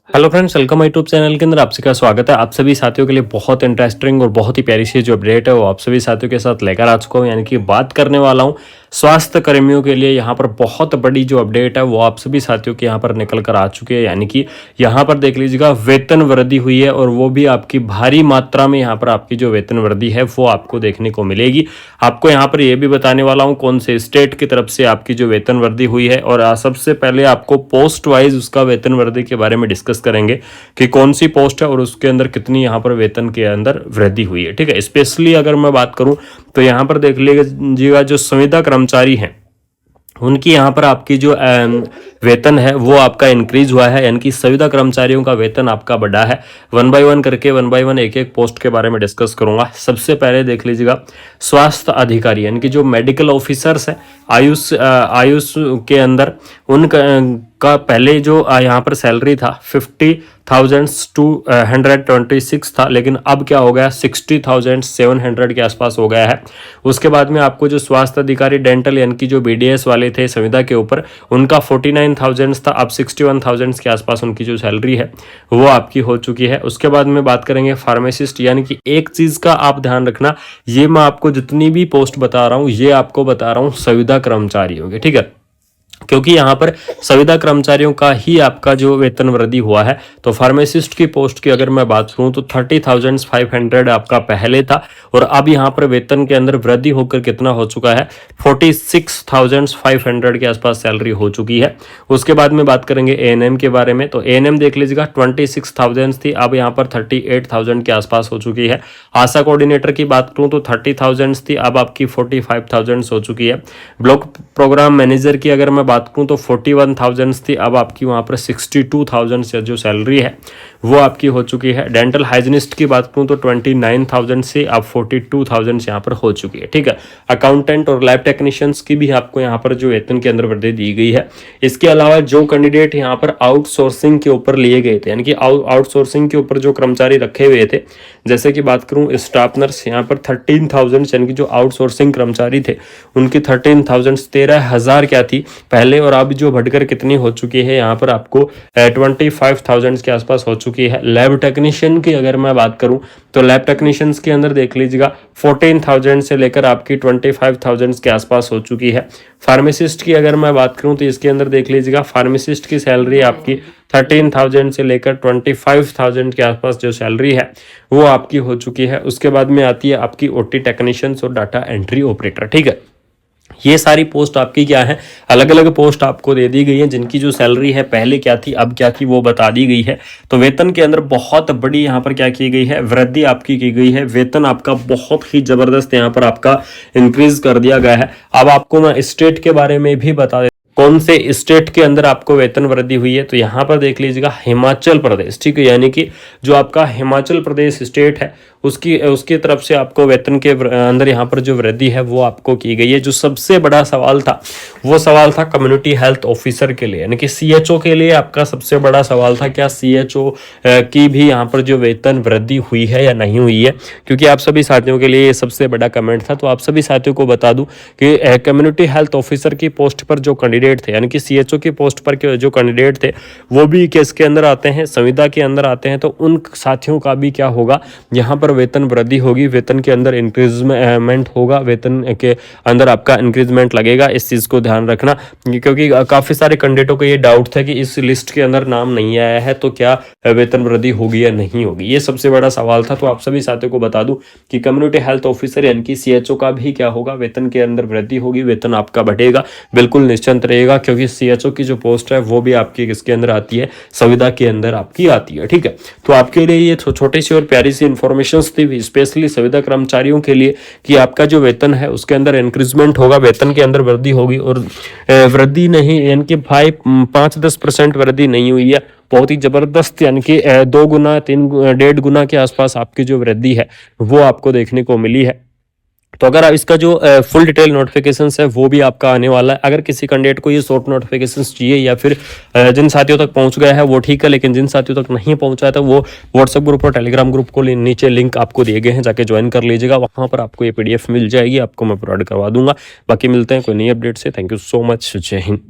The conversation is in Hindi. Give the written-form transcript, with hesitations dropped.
Hello friends, welcome my YouTube channel के अंदर आपसे का स्वागत है। आप सभी साथियों के लिए बहुत इंटरेस्टिंग और बहुत ही प्यारी सी जो अपडेट है वो आप सभी साथियों के साथ लेकर आ चुका हूँ। यानी कि बात करने वाला हूँ स्वास्थ्य कर्मियों के लिए। यहाँ पर बहुत बड़ी जो अपडेट है वो आप सभी साथियों के यहाँ पर निकल कर आ चुकी है। यानी कि यहाँ पर देख लीजिएगा, वेतन वृद्धि हुई है और वो भी आपकी भारी मात्रा में। यहाँ पर आपकी जो वेतन वृद्धि है वो आपको देखने को मिलेगी। आपको यहाँ पर ये भी बताने वाला हूँ कौन से स्टेट की तरफ से आपकी जो वेतन वृद्धि हुई है, और सबसे पहले आपको पोस्ट वाइज उसका वेतन वृद्धि के बारे में डिस्कस करेंगे कि कौन सी पोस्ट है और उसके अंदर कितनी यहाँ पर वेतन के अंदर वृद्धि हुई है। ठीक है, स्पेशली अगर मैं बात करूं तो यहाँ पर देख लीजिएगा, जो संविदा कर्मचारी हैं उनकी यहाँ पर आपकी जो वेतन है वो आपका इंक्रीज हुआ है। यानी कि संविदा कर्मचारियों का वेतन आपका बढ़ा है। वन बाय वन एक एक पोस्ट के बारे में डिस्कस करूंगा। सबसे पहले देख लीजिएगा, स्वास्थ्य अधिकारी यानी कि जो मेडिकल ऑफिसर्स हैं आयुष के अंदर, उनका पहले जो यहाँ पर सैलरी था 50,226 था, लेकिन अब क्या हो गया 60,700 के आसपास हो गया है। उसके बाद में आपको जो स्वास्थ्य अधिकारी डेंटल यानी कि जो BDS वाले थे संविदा के ऊपर, उनका 49,000 था, अब 61,000 के आसपास उनकी जो सैलरी है वो आपकी हो चुकी है। उसके बाद में बात करेंगे फार्मासिस्ट। यानी कि एक चीज का आप ध्यान रखना, ये मैं आपको जितनी भी पोस्ट बता रहा हूँ ये आपको बता रहा हूँ संविदा कर्मचारियों के, ठीक है, क्योंकि यहाँ पर संविदा कर्मचारियों का ही आपका जो वेतन वृद्धि हुआ है। तो फार्मासिस्ट की पोस्ट की अगर मैं बात करूँ तो 30,500 आपका पहले था, और अब यहाँ पर वेतन के अंदर वृद्धि होकर कितना हो चुका है 46,500 के आसपास सैलरी हो चुकी है। उसके बाद में बात करेंगे ANM के बारे में। तो ANM देख लीजिएगा 26,000 थी, अब यहाँ पर 38,000 के आसपास हो चुकी है। आशा कोऑर्डिनेटर की बात करूँ तो 30,000 थी, अब आपकी 45,000 हो चुकी है। ब्लॉक प्रोग्राम मैनेजर की अगर मैं बात करूं तो 41,000 थी, अब आपकी वहां पर 62,000 से जो सैलरी है वो आपकी हो चुकी है। डेंटल हाइजीनिस्ट की बात करूं तो 29,000 से अब 42,000 यहाँ पर हो चुकी है। ठीक है, अकाउंटेंट और लैब टेक्नीशियंस की भी आपको यहाँ पर जो वेतन के अंदर वृद्धि दी गई है। इसके अलावा जो कैंडिडेट यहाँ पर आउटसोर्सिंग के ऊपर लिए गए थे, यानी कि आउटसोर्सिंग के ऊपर जो कर्मचारी रखे हुए थे, जैसे कि बात करूं स्टाफ नर्स, यहाँ पर 13,000 यानी कि जो आउटसोर्सिंग कर्मचारी थे उनकी 13,000 13,000 क्या थी पहले, और अब जो बढ़कर कितनी हो चुकी है यहाँ पर आपको 25,000 के आसपास हो चुकी है। लैब टेक्नीशियन की अगर मैं बात करूं तो लैब टेक्नीशियंस के अंदर देख लीजिएगा 14,000 से लेकर आपकी 25,000 के आसपास हो चुकी है। फार्मासिस्ट की अगर मैं बात करूं तो इसके अंदर देख लीजिएगा, फार्मासिस्ट की सैलरी आपकी 13,000 से लेकर 25,000 के आसपास जो सैलरी है वो आपकी हो चुकी है। उसके बाद में आती है आपकी OT टेक्नीशियंस और डाटा एंट्री ऑपरेटर। ठीक है, ये सारी पोस्ट आपकी क्या है, अलग अलग पोस्ट आपको दे दी गई है, जिनकी जो सैलरी है पहले क्या थी अब क्या थी वो बता दी गई है। तो वेतन के अंदर बहुत बड़ी यहाँ पर क्या की गई है, वृद्धि आपकी की गई है। वेतन आपका बहुत ही जबरदस्त यहाँ पर आपका इंक्रीज कर दिया गया है। अब आपको मैं स्टेट के बारे में भी बता कौन से स्टेट के अंदर आपको वेतन वृद्धि हुई है। तो यहाँ पर देख लीजिएगा हिमाचल प्रदेश, ठीक है, यानी कि जो आपका हिमाचल प्रदेश स्टेट है उसकी तरफ से आपको वेतन के अंदर यहाँ पर जो वृद्धि है वो आपको की गई है। जो सबसे बड़ा सवाल था वो सवाल था कम्युनिटी हेल्थ ऑफिसर के लिए, यानी कि CHO के लिए आपका सबसे बड़ा सवाल था, क्या CHO की भी यहाँ पर जो वेतन वृद्धि हुई है या नहीं हुई है, क्योंकि आप सभी साथियों के लिए ये सबसे बड़ा कमेंट था। तो आप सभी साथियों को बता दूं कि कम्युनिटी हेल्थ ऑफिसर की पोस्ट पर जो कैंडिडेट थे, यानी कि CHO की पोस्ट पर जो कैंडिडेट थे वो भी किसके अंदर आते हैं, संविदा के अंदर आते हैं। तो उन साथियों का भी क्या होगा, यहाँ पर वेतन वृद्धि होगी, वेतन के अंदर इंक्रीजमेंट होगा, वेतन के अंदर आपका इंक्रीजमेंट लगेगा। इस चीज को ध्यान रखना, क्योंकि काफी सारे कैंडिडेटों को ये डाउट था कि इस लिस्ट के अंदर नाम नहीं आया है तो क्या वेतन वृद्धि होगी या नहीं होगी, ये सबसे बड़ा सवाल था। तो आप सभी साथियों को बता दूं कि कम्युनिटी हेल्थ ऑफिसर यानी कि CHO का भी क्या होगा, वेतन के अंदर वृद्धि होगी, वेतन आपका बढ़ेगा, बिल्कुल निश्चिंत रहेगा, क्योंकि CHO की जो पोस्ट है वो भी आपकी किसके अंदर आती है, संविदा के अंदर आपकी आती है। ठीक है, तो आपके लिए ये छोटी सी और प्यारी सी इंफॉर्मेशन थी, स्पेशली संविदा कर्मचारियों के लिए, कि आपका जो वेतन है उसके अंदर इंक्रीजमेंट होगा, वेतन के अंदर वृद्धि होगी। और वृद्धि नहीं यानी कि 5-10% वृद्धि नहीं हुई है, बहुत ही जबरदस्त, यानी कि 2 गुना 1.5 गुना के आसपास आपकी जो वृद्धि है वो आपको देखने को मिली है। तो अगर आप इसका जो फुल डिटेल नोटिफिकेशंस है वो भी आपका आने वाला है। अगर किसी कैंडिडेट को ये शॉर्ट नोटिफिकेशंस चाहिए या फिर जिन साथियों तक पहुंच गया है वो ठीक है, लेकिन जिन साथियों तक नहीं पहुंचा है तो वो व्हाट्सएप ग्रुप और टेलीग्राम ग्रुप को नीचे लिंक आपको दिए गए हैं, जाके ज्वाइन कर लीजिएगा, वहां पर आपको ये PDF मिल जाएगी, आपको मैं प्रोवाइड करवा दूंगा। बाकी मिलते हैं कोई नई अपडेट से। थैंक यू सो मच, जय हिंद।